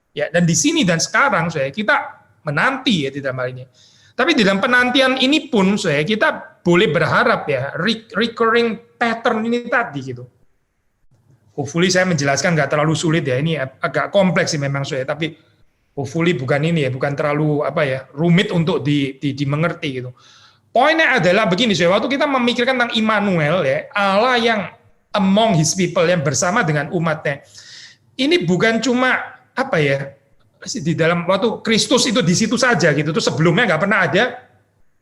Ya, dan di sini dan sekarang kita menanti ya di dalam hal ini. Tapi di dalam penantian ini pun kita boleh berharap ya recurring pattern ini tadi gitu. Hopefully saya menjelaskan nggak terlalu sulit ya. Ini agak kompleks sih memang tapi hopefully bukan ini ya, bukan terlalu rumit untuk dimengerti gitu. Poinnya adalah begini waktu kita memikirkan tentang Immanuel ya, Allah yang among his people, yang bersama dengan umatnya. Ini bukan cuma di dalam waktu Kristus itu di situ saja gitu. Terus sebelumnya nggak pernah ada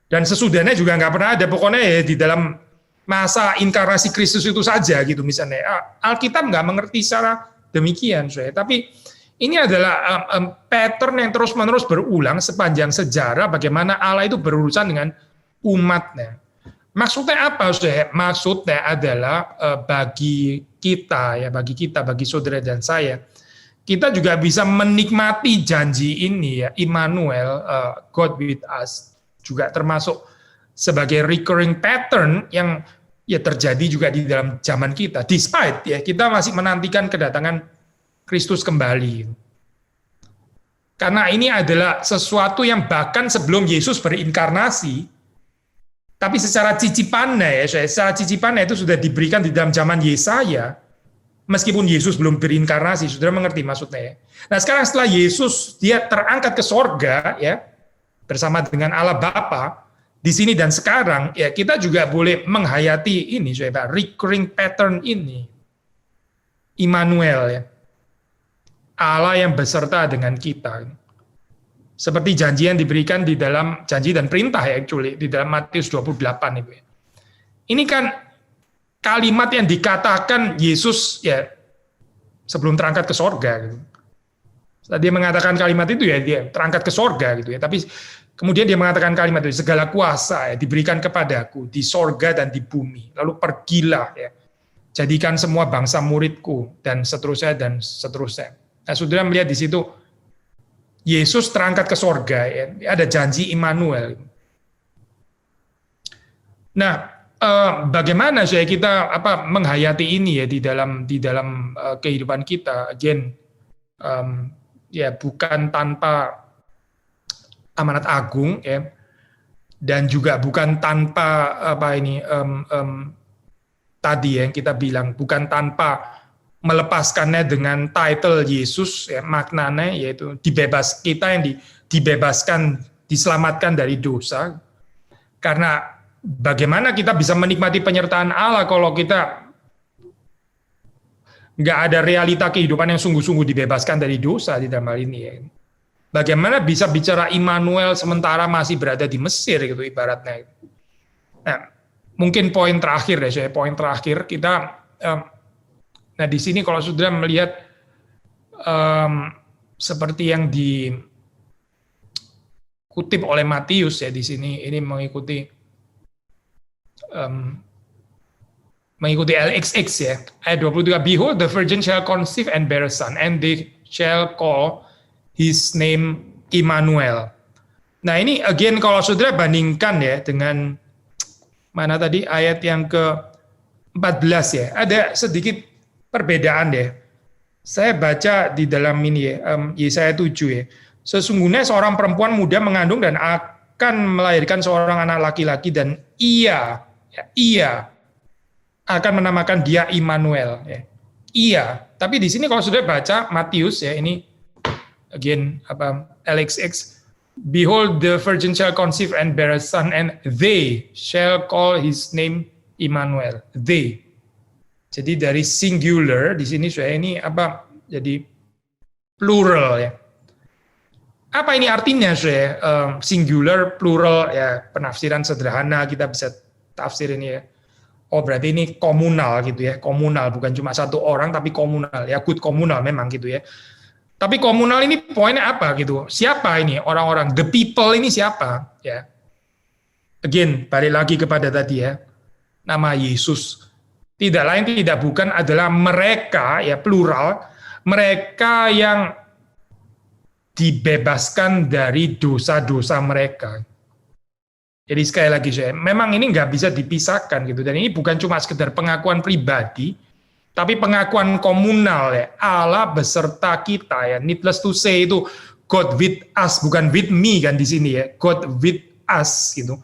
dan sesudahnya juga nggak pernah ada. Pokoknya ya di dalam masa inkarnasi Kristus itu saja gitu misalnya. Alkitab nggak mengerti secara demikian tapi ini adalah pattern yang terus-menerus berulang sepanjang sejarah bagaimana Allah itu berurusan dengan umatnya. Maksudnya apa? Maksudnya adalah bagi kita, bagi saudara dan saya, kita juga bisa menikmati janji ini ya, Immanuel, God with us, juga termasuk sebagai recurring pattern yang ya terjadi juga di dalam zaman kita. Despite ya kita masih menantikan kedatangan Kristus kembali. Karena ini adalah sesuatu yang bahkan sebelum Yesus berinkarnasi, tapi secara cicipannya itu sudah diberikan di dalam zaman Yesaya, meskipun Yesus belum berinkarnasi. Saudara mengerti maksudnya ya. Nah sekarang setelah Yesus dia terangkat ke sorga ya bersama dengan Allah Bapa di sini dan sekarang ya kita juga boleh menghayati ini recurring pattern ini, Immanuel ya, Allah yang beserta dengan kita. Seperti janji yang diberikan di dalam janji dan perintah ya, di dalam Matius 28 itu ya. Ini kan kalimat yang dikatakan Yesus ya sebelum terangkat ke sorga gitu. Dia mengatakan kalimat itu ya dia terangkat ke sorga gitu ya. Tapi Kemudian dia mengatakan kalimat itu, segala kuasa ya, diberikan kepadaku di sorga dan di bumi. Lalu pergilah ya, jadikan semua bangsa muridku dan seterusnya dan seterusnya. Nah, saudara melihat di situ Yesus terangkat ke sorga ya, ada janji Immanuel. Nah, bagaimana saya kita menghayati ini ya di dalam kehidupan kita? Again, ya bukan tanpa amanat agung ya, dan juga bukan tanpa tadi yang kita bilang, bukan tanpa melepaskannya dengan title Yesus ya, maknanya yaitu kita yang dibebaskan, diselamatkan dari dosa. Karena bagaimana kita bisa menikmati penyertaan Allah kalau kita nggak ada realita kehidupan yang sungguh-sungguh dibebaskan dari dosa di dalam hal ini ya. Bagaimana bisa bicara Immanuel sementara masih berada di Mesir gitu ibaratnya. Nah, mungkin poin terakhir deh saya, poin terakhir kita. Nah di sini kalau saudara melihat seperti yang dikutip oleh Matius ya di sini, ini mengikuti LXX ya, ayat 23. Behold, the virgin shall conceive and bear a son, and they shall call his name Immanuel. Nah ini again kalau saudara bandingkan ya dengan mana tadi ayat yang ke-14 ya, ada sedikit perbedaan deh. Saya baca di dalam ini ya, Yesaya 7 ya. Sesungguhnya seorang perempuan muda mengandung dan akan melahirkan seorang anak laki-laki dan ia akan menamakan dia Immanuel ya. Ia, tapi di sini kalau sudah baca Matius ya, ini again LXX, behold the virgin shall conceive and bear a son and they shall call his name Immanuel. They. Jadi dari singular di sini saya ini jadi plural ya. Apa ini artinya saya singular plural ya, penafsiran sederhana kita bisa tafsir ini ya. Oh berarti ini komunal gitu ya, komunal bukan cuma satu orang tapi komunal ya, good komunal memang gitu ya. Tapi komunal ini poinnya apa gitu? Siapa ini orang-orang? The people ini siapa? Ya. Again, balik lagi kepada tadi ya. Nama Yesus. Tidak lain tidak bukan adalah mereka ya plural, mereka yang dibebaskan dari dosa-dosa mereka. Jadi sekali lagi saya, memang ini nggak bisa dipisahkan gitu. Dan ini bukan cuma sekedar pengakuan pribadi, tapi pengakuan komunal ya, Allah beserta kita ya. Needless to say itu God with us, bukan with me kan di sini ya. God with us gitu.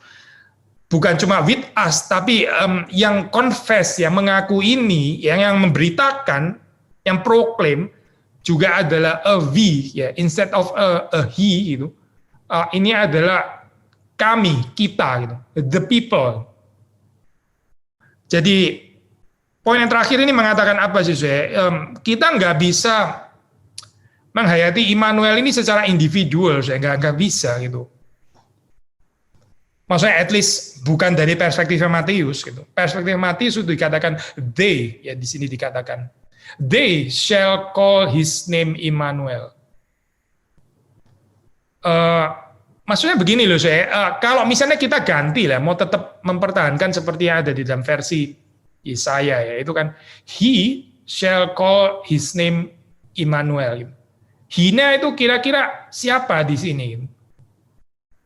Bukan cuma with us, tapi yang confess, yang mengaku ini, yang memberitakan, yang proclaim juga adalah a we ya, instead of a he gitu. Ini adalah kami, kita gitu, the people. Jadi poin yang terakhir ini mengatakan apa sih saya? Kita nggak bisa menghayati Immanuel ini secara individual, saya nggak bisa gitu. Maksudnya at least bukan dari perspektif Matius gitu. Perspektif Matius itu dikatakan they ya, di sini dikatakan they shall call his name Immanuel. Maksudnya begini loh saya, kalau misalnya kita ganti lah, mau tetap mempertahankan seperti yang ada di dalam versi Yesaya ya, itu kan he shall call his name Immanuel. He-nya itu kira-kira siapa di sini?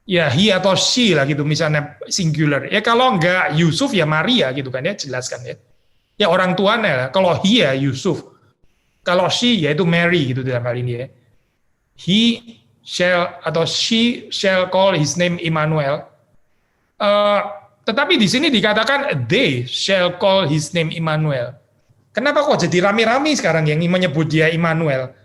Ya he atau she lah gitu, misalnya singular. Ya kalau enggak Yusuf ya Maria gitu kan ya, jelaskan ya. Ya orang tuanya lah. Kalau he ya Yusuf. Kalau she ya itu Mary gitu dalam hal ini ya. He shall atau she shall call his name Immanuel. Tetapi di sini dikatakan they shall call his name Immanuel. Kenapa kok jadi rame-rame sekarang yang menyebut dia Immanuel?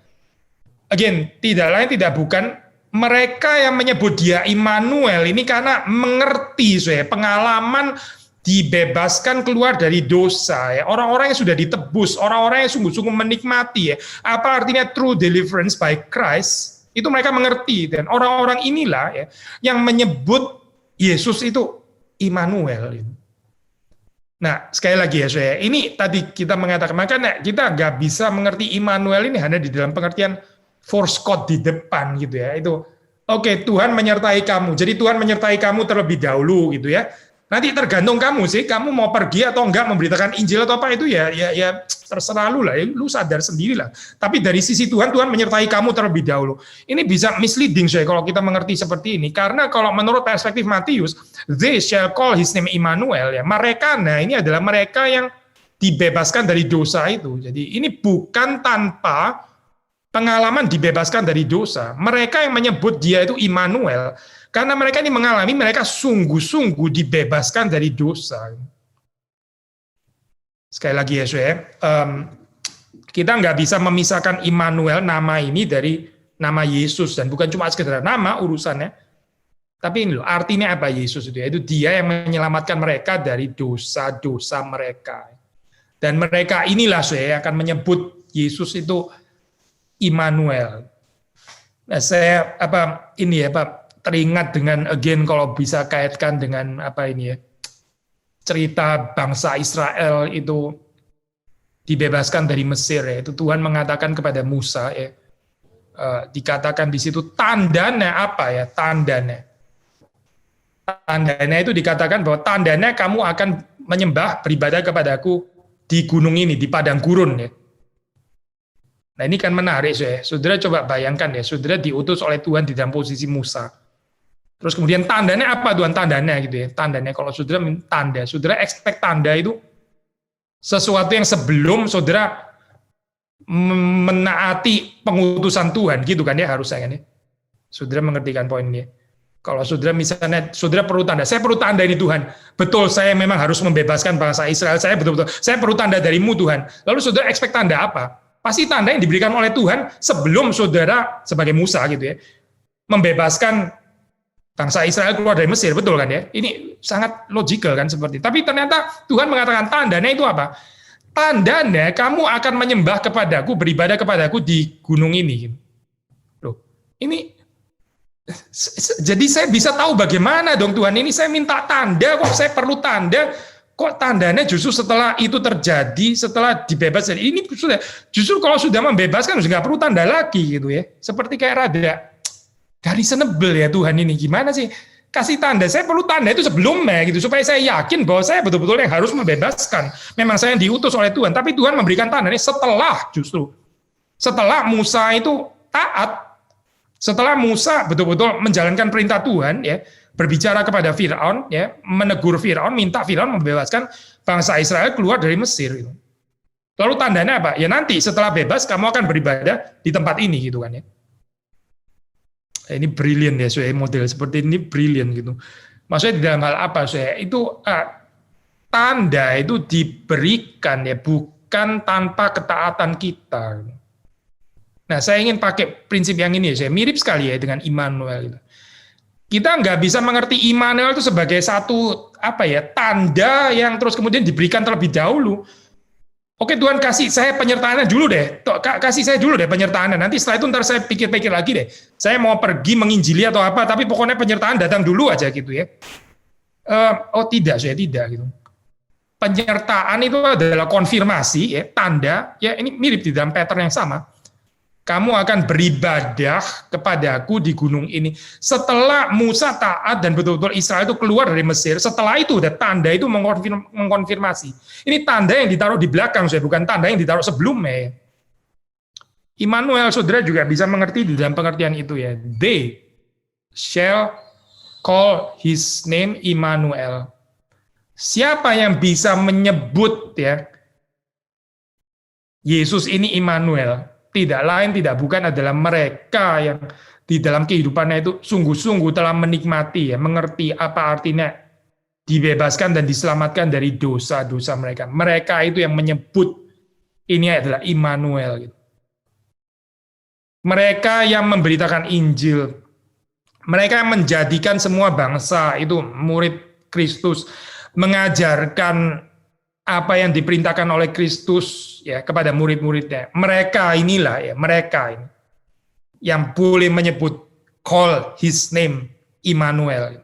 Again, tidak lain tidak bukan mereka yang menyebut dia Immanuel ini karena mengerti saya pengalaman dibebaskan keluar dari dosa ya, orang-orang yang sudah ditebus, orang-orang yang sungguh-sungguh menikmati ya. Apa artinya true deliverance by Christ? Itu mereka mengerti, dan orang-orang inilah ya yang menyebut Yesus itu Immanuel. Nah, sekali lagi ya saya, ini tadi kita mengatakan, makanya kita nggak bisa mengerti Immanuel ini hanya di dalam pengertian force code di depan gitu ya, itu Oke, Tuhan menyertai kamu. Jadi Tuhan menyertai kamu terlebih dahulu gitu ya. Nanti tergantung kamu sih, kamu mau pergi atau enggak memberitakan Injil atau apa itu ya terserah lu lah, lu sadar sendiri lah. Tapi dari sisi Tuhan, Tuhan menyertai kamu terlebih dahulu. Ini bisa misleading saya kalau kita mengerti seperti ini, karena kalau menurut perspektif Matius, they shall call his name Immanuel ya. Mereka, nah ini adalah mereka yang dibebaskan dari dosa itu. Jadi ini bukan tanpa pengalaman dibebaskan dari dosa. Mereka yang menyebut dia itu Immanuel, karena mereka ini mengalami, mereka sungguh-sungguh dibebaskan dari dosa. Sekali lagi ya, kita nggak bisa memisahkan Immanuel nama ini dari nama Yesus, dan bukan cuma sekedar nama urusannya, tapi ini loh, artinya apa Yesus itu? Yaitu dia yang menyelamatkan mereka dari dosa-dosa mereka. Dan mereka inilah saya akan menyebut Yesus itu Immanuel. Nah, saya teringat dengan kalau bisa kaitkan dengan cerita bangsa Israel itu dibebaskan dari Mesir ya. Itu Tuhan mengatakan kepada Musa ya. Dikatakan di situ tandanya apa ya? Tandanya itu dikatakan bahwa tandanya kamu akan menyembah beribadah kepadaku di gunung ini, di padang gurun ya. Nah ini kan menarik ya. Saudara coba bayangkan ya, saudara diutus oleh Tuhan di dalam posisi Musa. Terus kemudian tandanya apa Tuhan? Tandanya gitu ya. Tandanya kalau saudara tanda, saudara expect tanda itu sesuatu yang sebelum saudara menaati pengutusan Tuhan gitu kan ya, harusnya kan ya. Saudara mengerti kan poin ini. Kalau saudara misalnya saudara perlu tanda, saya perlu tanda ini Tuhan. Betul, saya memang harus membebaskan bangsa Israel. Saya perlu tanda darimu Tuhan. Lalu saudara expect tanda apa? Pasti tanda yang diberikan oleh Tuhan sebelum saudara sebagai Musa gitu ya, membebaskan bangsa Israel keluar dari Mesir, betul kan ya? Ini sangat logikal kan seperti itu. Tapi ternyata Tuhan mengatakan tandanya itu apa? Tandanya kamu akan menyembah kepadaku, beribadah kepadaku di gunung ini. Loh, ini jadi saya bisa tahu bagaimana dong Tuhan, ini saya minta tanda kok, saya perlu tanda. Kok tandanya justru setelah itu terjadi, setelah dibebaskan. Ini sudah, justru kalau sudah membebaskan, sudah nggak perlu tanda lagi gitu ya. Seperti kayak rada dari senebel ya Tuhan ini. Gimana sih? Kasih tanda, saya perlu tanda itu sebelumnya gitu. Supaya saya yakin bahwa saya betul-betul yang harus membebaskan. Memang saya yang diutus oleh Tuhan. Tapi Tuhan memberikan tanda ini setelah justru. Setelah Musa itu taat. Setelah Musa betul-betul menjalankan perintah Tuhan ya, berbicara kepada Firaun ya, menegur Firaun, minta Firaun membebaskan bangsa Israel keluar dari Mesir gitu. Lalu tandanya apa? Ya nanti setelah bebas kamu akan beribadah di tempat ini gitu kan ya. Ini brilian ya, saya model seperti ini brilian gitu. Maksudnya di dalam hal apa saya? Itu tanda itu diberikan ya, bukan tanpa ketaatan kita. Nah, saya ingin pakai prinsip yang ini ya, saya mirip sekali ya dengan Immanuel gitu. Kita nggak bisa mengerti Immanuel itu sebagai satu tanda yang terus kemudian diberikan terlebih dahulu. Oke Tuhan kasih saya penyertaannya dulu deh, kasih saya dulu deh penyertaannya. Nanti setelah itu ntar saya pikir-pikir lagi deh. Saya mau pergi menginjili atau apa, tapi pokoknya penyertaan datang dulu aja gitu ya. Tidak, saya tidak gitu. Penyertaan itu adalah konfirmasi ya, tanda ya, ini mirip di dalam pattern yang sama. Kamu akan beribadah kepadaku di gunung ini. Setelah Musa taat dan betul-betul Israel itu keluar dari Mesir, setelah itu ada tanda itu mengkonfirmasi. Ini tanda yang ditaruh di belakang, bukan tanda yang ditaruh sebelumnya. Immanuel, saudara juga bisa mengerti di dalam pengertian itu ya. They shall call his name Immanuel. Siapa yang bisa menyebut ya Yesus ini Immanuel? Tidak lain, tidak bukan adalah mereka yang di dalam kehidupannya itu sungguh-sungguh telah menikmati, ya, mengerti apa artinya dibebaskan dan diselamatkan dari dosa-dosa mereka. Mereka itu yang menyebut ini adalah Immanuel. Mereka yang memberitakan Injil, mereka yang menjadikan semua bangsa itu murid Kristus, mengajarkan apa yang diperintahkan oleh Kristus ya kepada murid-muridnya. Mereka inilah ya, mereka ini yang boleh menyebut call his name Immanuel.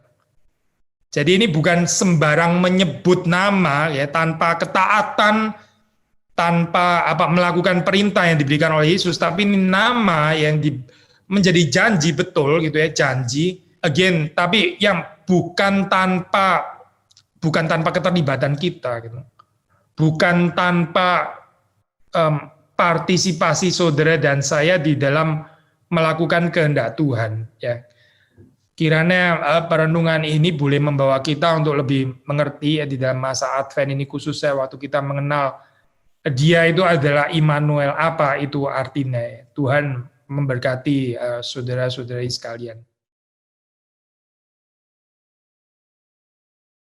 Jadi ini bukan sembarang menyebut nama ya tanpa ketaatan, tanpa melakukan perintah yang diberikan oleh Yesus, tapi ini nama yang menjadi janji betul gitu ya, janji again, tapi yang bukan tanpa keterlibatan kita gitu. Bukan tanpa partisipasi saudara dan saya di dalam melakukan kehendak Tuhan ya. Kiranya perenungan ini boleh membawa kita untuk lebih mengerti ya, di dalam masa Advent ini khususnya waktu kita mengenal Dia itu adalah Immanuel, apa itu artinya. Tuhan memberkati saudara-saudari sekalian.